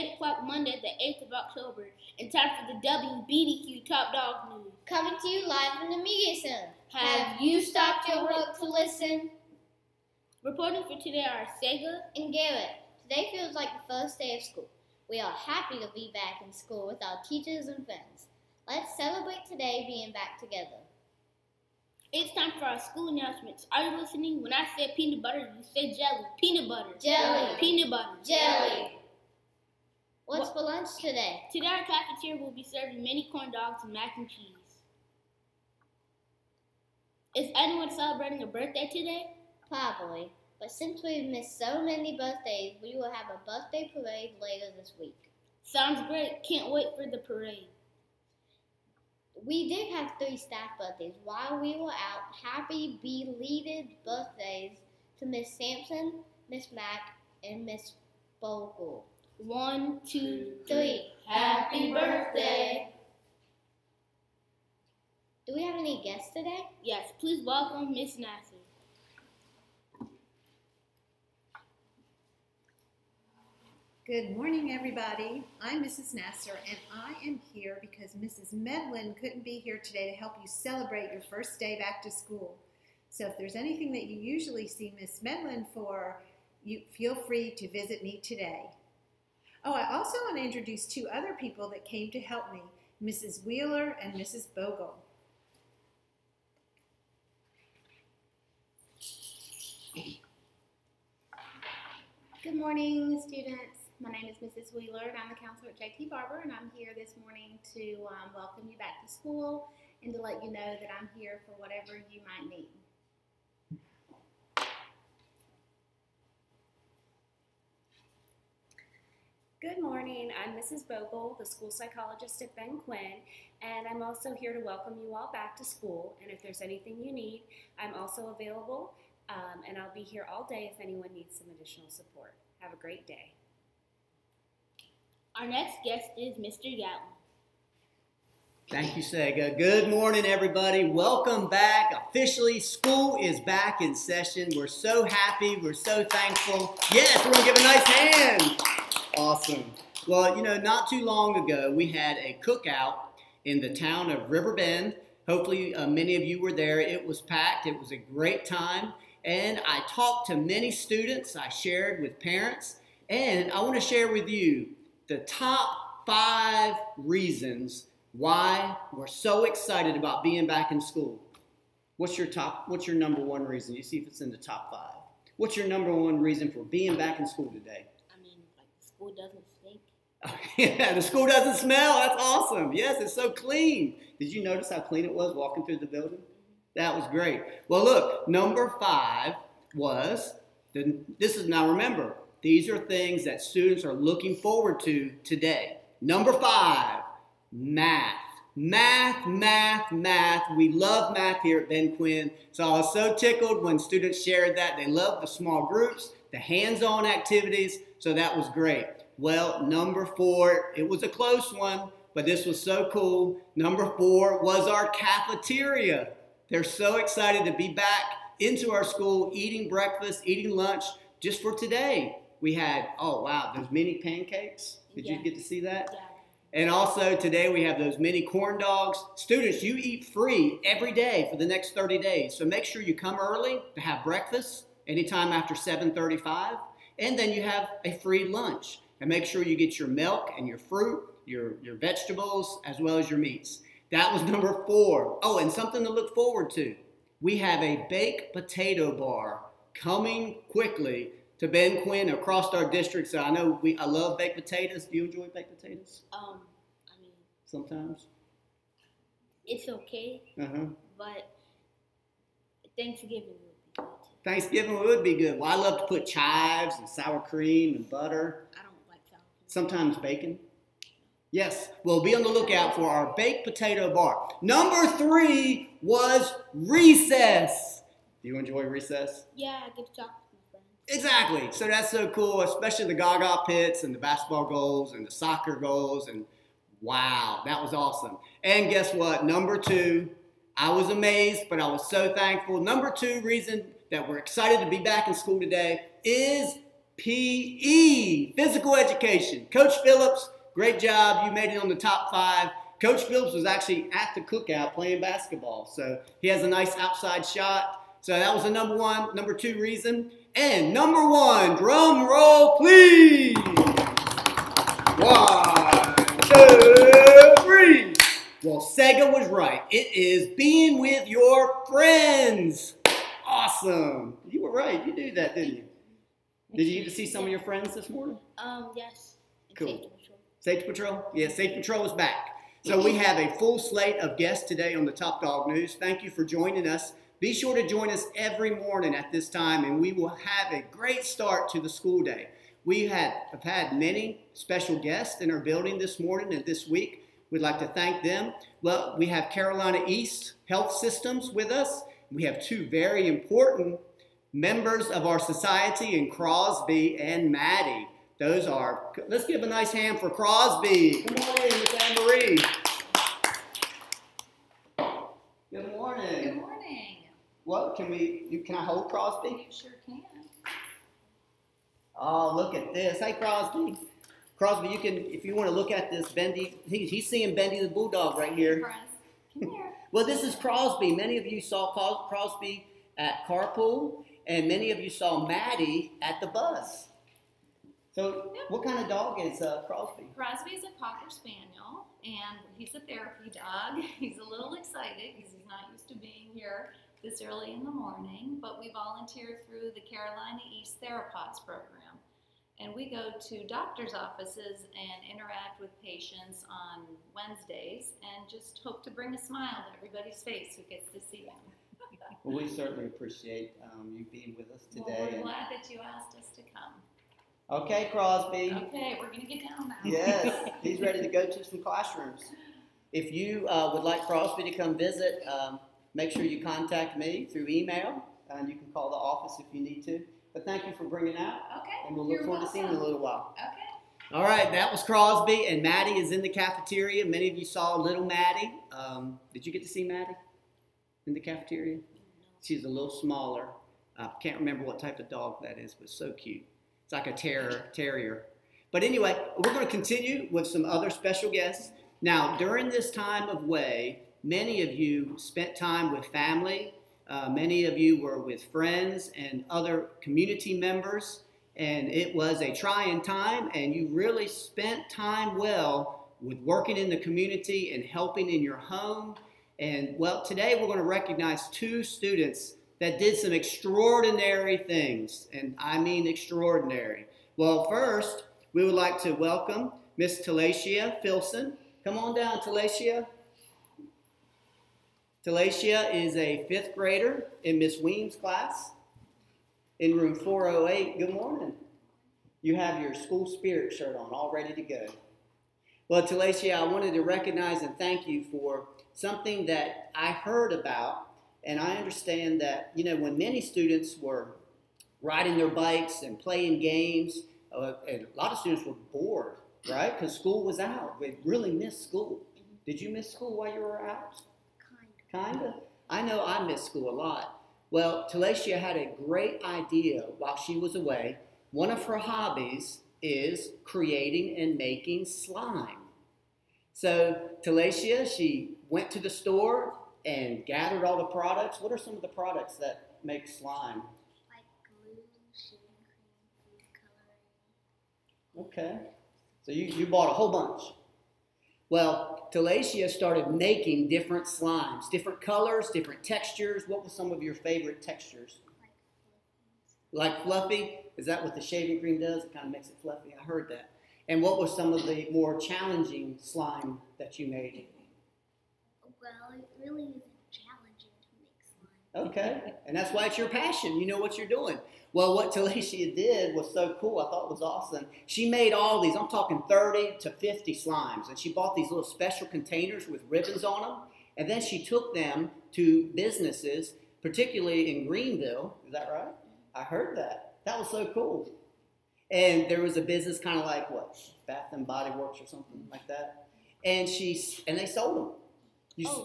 8 o'clock Monday, the 8th of October, in time for the BDQ Top Dog News. Coming to you live from the Media Center. Have you stopped your work to listen? Reporting for today are Sega and Garrett. Today feels like the first day of school. We are happy to be back in school with our teachers and friends. Let's celebrate today being back together. It's time for our school announcements. Are you listening? When I say peanut butter, you say jelly. Peanut butter. Jelly. Peanut butter. Jelly. What's for lunch today? Today our cafeteria will be serving mini corn dogs and mac and cheese. Is anyone celebrating a birthday today? Probably. But since we've missed so many birthdays, we will have a birthday parade later this week. Sounds great. Can't wait for the parade. We did have 3 staff birthdays while we were out. Happy belated birthdays to Miss Sampson, Miss Mack, and Miss Bogle. 1, 2, 3. Happy birthday. Do we have any guests today? Yes, please welcome Miss Nasser. Good morning, everybody. I'm Mrs. Nasser, and I am here because Mrs. Medlin couldn't be here today to help you celebrate your first day back to school. So if there's anything that you usually see Miss Medlin for, you feel free to visit me today. Oh, I also want to introduce 2 other people that came to help me, Mrs. Wheeler and Mrs. Bogle. Good morning, students. My name is Mrs. Wheeler, and I'm the counselor at J.T. Barber, and I'm here this morning to welcome you back to school and to let you know that I'm here for whatever you might need. Good morning. I'm Mrs. Bogle, the school psychologist at Ben Quinn, and I'm also here to welcome you all back to school. And if there's anything you need, I'm also available, and I'll be here all day if anyone needs some additional support. Have a great day. Our next guest is Mr. Gatlin. Thank you, Sega. Good morning, everybody. Welcome back. Officially, school is back in session. We're so happy. We're so thankful. Yes, we're going to give a nice hand. Awesome. Well, you know, not too long ago, we had a cookout in the town of River Bend. Hopefully, many of you were there. It was packed. It was a great time. And I talked to many students. I shared with parents. And I want to share with you the top 5 reasons why we're so excited about being back in school. What's your number 1 reason? You see if it's in the top 5. What's your number 1 reason for being back in school today? I mean, like, the school doesn't stink. Yeah, the school doesn't smell. That's awesome. Yes, it's so clean. Did you notice how clean it was walking through the building? That was great. Well, look, number 5 was, now remember, these are things that students are looking forward to today. Number 5, math. Math, math, math. We love math here at Ben Quinn. So I was so tickled when students shared that. They love the small groups, the hands-on activities. So that was great. Well, number 4, it was a close one, but this was so cool. Number 4 was our cafeteria. They're so excited to be back into our school, eating breakfast, eating lunch, just for today. We had, oh wow, those mini pancakes. Did you get to see that? Yeah. And also today we have those mini corn dogs. Students, you eat free every day for the next 30 days. So make sure you come early to have breakfast anytime after 7:35. And then you have a free lunch. And make sure you get your milk and your fruit, your vegetables, as well as your meats. That was number 4. Oh, and something to look forward to. We have a baked potato bar coming quickly to Ben Quinn across our district. So I know I love baked potatoes. Do you enjoy baked potatoes? I mean, sometimes. It's okay, but Thanksgiving would be good. Thanksgiving would be good. Well, I love to put chives and sour cream and butter. I don't like sour cream. Sometimes bacon. Yes, we'll be on the lookout for our baked potato bar. Number 3 was recess. Do you enjoy recess? Yeah, I get to talk with my friends. Exactly. So that's so cool, especially the Gaga pits and the basketball goals and the soccer goals. And wow, that was awesome. And guess what? Number 2, I was amazed, but I was so thankful. Number 2 reason that we're excited to be back in school today is PE, physical education. Coach Phillips, great job. You made it on the top 5. Coach Phillips was actually at the cookout playing basketball. So he has a nice outside shot. So that was the number 1. Number 2 reason. And number 1, drum roll, please. 1, 2, 3. Well, Sega was right. It is being with your friends. Awesome. You were right. You knew that, didn't you? Did you get to see some of your friends this morning? Yes. Cool. Safety patrol. Safety Patrol? Yeah, Safety Patrol is back. So we have a full slate of guests today on the Top Dog News. Thank you for joining us. Be sure to join us every morning at this time, and we will have a great start to the school day. We have had many special guests in our building this morning and this week. We'd like to thank them. Well, we have Carolina East Health Systems with us. We have 2 very important members of our society in Crosby and Maddie. Those are, let's give a nice hand for Crosby. Come on in, Miss Anne Marie. Good morning. Good morning. What, can I hold Crosby? You sure can. Oh, look at this. Hey, Crosby. Crosby, you can, if you want to look at this, Bendy, he's seeing Bendy the Bulldog right here. Come here. Well, this is Crosby. Many of you saw Crosby at Carpool, and many of you saw Maddie at the bus. So, what kind of dog is Crosby? Crosby is a Cocker Spaniel, and he's a therapy dog. He's a little excited because he's not used to being here this early in the morning, but we volunteer through the Carolina East Theropods program. And we go to doctor's offices and interact with patients on Wednesdays and just hope to bring a smile to everybody's face who gets to see them. Well, we certainly appreciate you being with us today. Well, we're glad that you asked us to come. Okay, Crosby. Okay, we're going to get down now. Yes, he's ready to go to some classrooms. If you would like Crosby to come visit, make sure you contact me through email, and you can call the office if you need to. But thank you for bringing out. Okay. And we'll look forward to seeing you in a little while. Okay. All right, that was Crosby, and Maddie is in the cafeteria. Many of you saw little Maddie. Did you get to see Maddie in the cafeteria? She's a little smaller. I can't remember what type of dog that is, but so cute. It's like a terrier. But anyway, we're going to continue with some other special guests. Now, during this time of Way, many of you spent time with family. Many of you were with friends and other community members. And it was a trying time, and you really spent time well with working in the community and helping in your home. And, well, today we're going to recognize 2 students that did some extraordinary things, and I mean extraordinary. Well, first, we would like to welcome Miss Talacia Filson. Come on down, Talacia. Talacia is a 5th grader in Miss Weems' class in room 408. Good morning. You have your school spirit shirt on, all ready to go. Well, Talacia, I wanted to recognize and thank you for something that I heard about. And I understand that, you know, when many students were riding their bikes and playing games, and a lot of students were bored, right? Because school was out. They really missed school. Did you miss school while you were out? Kinda. I know I missed school a lot. Well, Talacia had a great idea while she was away. One of her hobbies is creating and making slime. So Talacia, she went to the store and gathered all the products. What are some of the products that make slime? Like glue, shaving cream, food coloring. Okay. So you bought a whole bunch. Well, Talacia started making different slimes, different colors, different textures. What were some of your favorite textures? Like fluffy? Is that what the shaving cream does? It kind of makes it fluffy. I heard that. And what was some of the more challenging slime that you made? Well, it really isn't challenging to make slime. Okay, and that's why it's your passion. You know what you're doing. Well, what Talacia did was so cool. I thought it was awesome. She made all these, I'm talking 30 to 50 slimes, and she bought these little special containers with ribbons on them, and then she took them to businesses, particularly in Greenville. Is that right? I heard that. That was so cool. And there was a business kind of like, what, Bath and Body Works or something like that. And they sold them.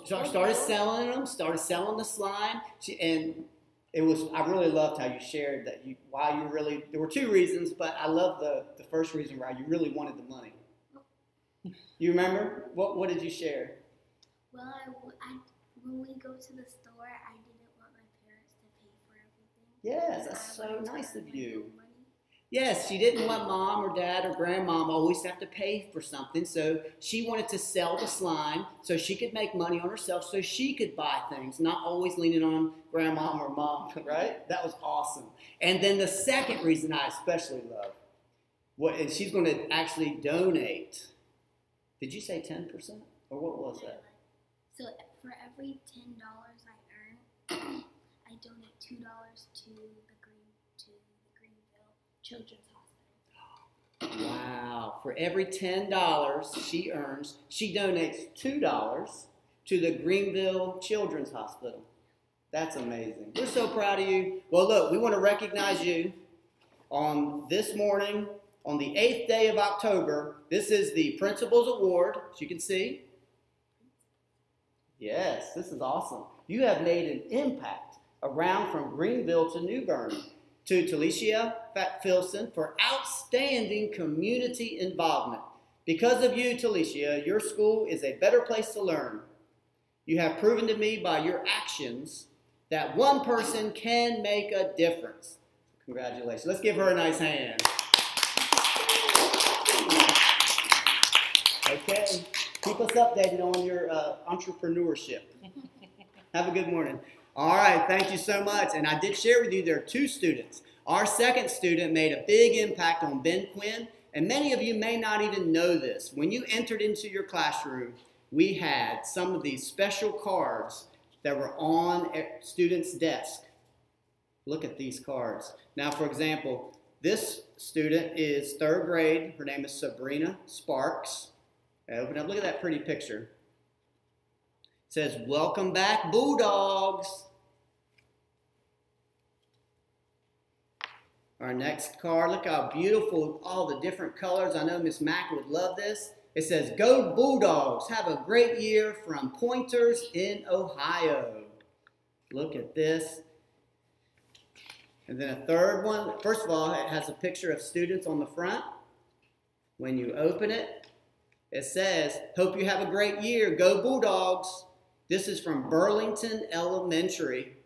Started selling them, started selling the slime, and I really loved how you shared that there were two reasons, but I love the first reason why you really wanted the money. You remember? What did you share? Well, when we go to the store, I didn't want my parents to pay for everything. Yes, that's so nice of My you. own money. Yes, she didn't want mom or dad or grandmom always have to pay for something, so she wanted to sell the slime so she could make money on herself so she could buy things, not always leaning on grandmom or mom, right? That was awesome. And then the second reason I especially love, and she's going to actually donate. Did you say 10%? Or what was that? So for every $10 I earn, I donate $2 to the Greenville Children's Hospital. Wow. For every $10 she earns, she donates $2 to the Greenville Children's Hospital. That's amazing. We're so proud of you. Well, look, we want to recognize you on this morning, on the 8th day of October. This is the Principal's Award, as you can see. Yes, this is awesome. You have made an impact around from Greenville to New Bern. To Talicia Filson for outstanding community involvement. Because of you, Talicia, your school is a better place to learn. You have proven to me by your actions that one person can make a difference. Congratulations. Let's give her a nice hand. Okay. Keep us updated on your entrepreneurship. Have a good morning. All right, thank you so much. And I did share with you there are two students. Our second student made a big impact on Ben Quinn, and many of you may not even know this. When you entered into your classroom, we had some of these special cards that were on students' desk. Look at these cards. Now, for example, this student is third grade. Her name is Sabrina Sparks. Open up. Look at that pretty picture. It says, "Welcome back, Bulldogs." Our next card, look how beautiful all the different colors. I know Miss Mack would love this. It says, "Go Bulldogs, have a great year from Pointers in Ohio." Look at this. And then a third one. First of all, it has a picture of students on the front. When you open it, it says, "Hope you have a great year. Go Bulldogs." This is from Burlington Elementary,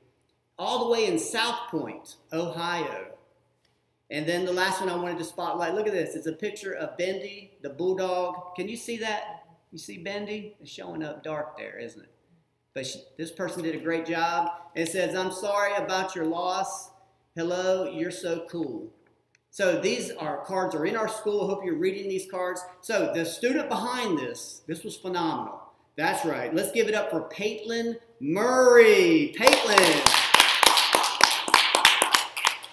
all the way in South Point, Ohio. And then the last one I wanted to spotlight, look at this. It's a picture of Bendy, the bulldog. Can you see that? You see Bendy? It's showing up dark there, isn't it? But this person did a great job. It says, "I'm sorry about your loss. Hello, you're so cool." So these cards are in our school. I hope you're reading these cards. So the student behind this was phenomenal. That's right. Let's give it up for Paitlin Murray. Paitlin.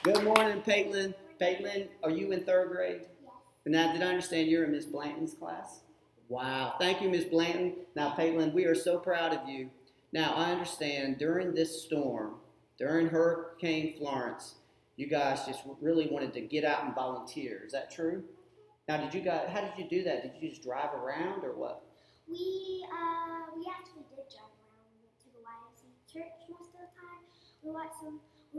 Good morning, Paitlin. Paitlin, are you in third grade? Yes. And now, did I understand you're in Miss Blanton's class? Wow. Thank you, Miss Blanton. Now, Paitlin, we are so proud of you. Now, I understand during this storm, during Hurricane Florence, you guys just really wanted to get out and volunteer. Is that true? Now, how did you do that? Did you just drive around or what? We actually did drive around. We went to the YMCA church most of the time. We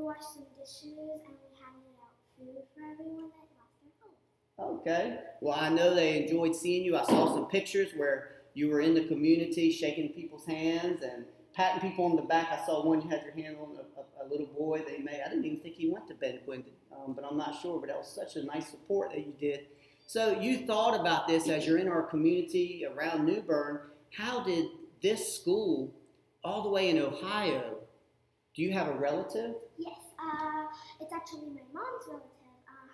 washed some dishes, and we handed out food for everyone that lost their home. Okay. Well, I know they enjoyed seeing you. I saw some pictures where you were in the community shaking people's hands and patting people on the back. I saw one, you had your hand on a little boy they made. I didn't even think he went to Ben Quinn, but I'm not sure. But that was such a nice support that you did. So you thought about this as you're in our community around New Bern. How did this school, all the way in Ohio, do you have a relative? Yes, it's actually my mom's relative.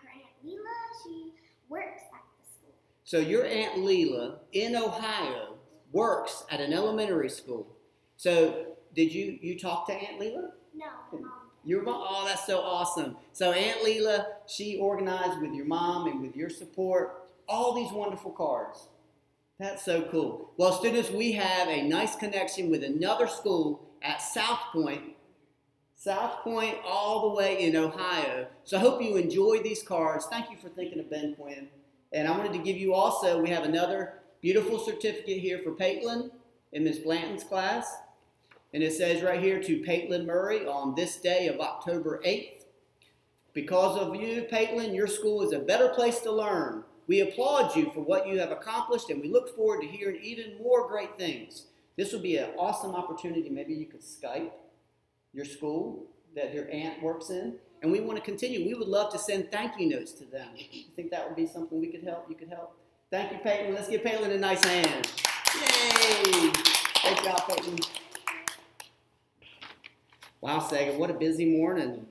Her Aunt Leela, she works at the school. So your Aunt Leela in Ohio works at an elementary school. So did you talk to Aunt Leela? No, my mom. Your mom? Oh, that's so awesome. So Aunt Leela, she organized with your mom and with your support all these wonderful cards. That's so cool. Well, students, we have a nice connection with another school at South Point. South Point all the way in Ohio. So I hope you enjoyed these cards. Thank you for thinking of Ben Quinn. And I wanted to give you also, we have another beautiful certificate here for Paitlin in Miss Blanton's class. And it says right here, to Paitlin Murray on this day of October 8th. Because of you, Paitlin, your school is a better place to learn. We applaud you for what you have accomplished, and we look forward to hearing even more great things. This would be an awesome opportunity. Maybe you could Skype your school that your aunt works in, and we want to continue. We would love to send thank you notes to them. You think that would be something we could help? You could help? Thank you, Paitlin. Let's give Paitlin a nice hand. Yay! Great job, Paitlin. Wow, Sagan, what a busy morning.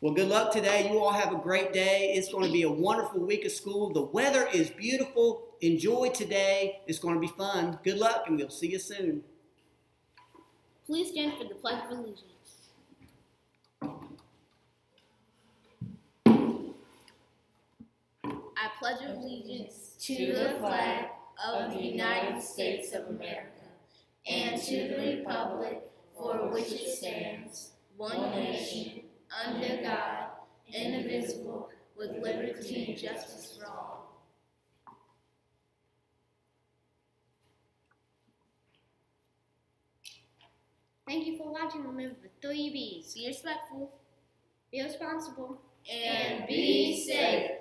Well, good luck today. You all have a great day. It's going to be a wonderful week of school. The weather is beautiful. Enjoy today. It's going to be fun. Good luck, and we'll see you soon. Please stand for the Pledge of Allegiance. I pledge allegiance to the flag of the United States of America and to the republic for which it stands, one nation, under God, indivisible, with liberty and justice for all. Thank you for watching. Remember the 3 B's. Be respectful Be responsible. and be safe.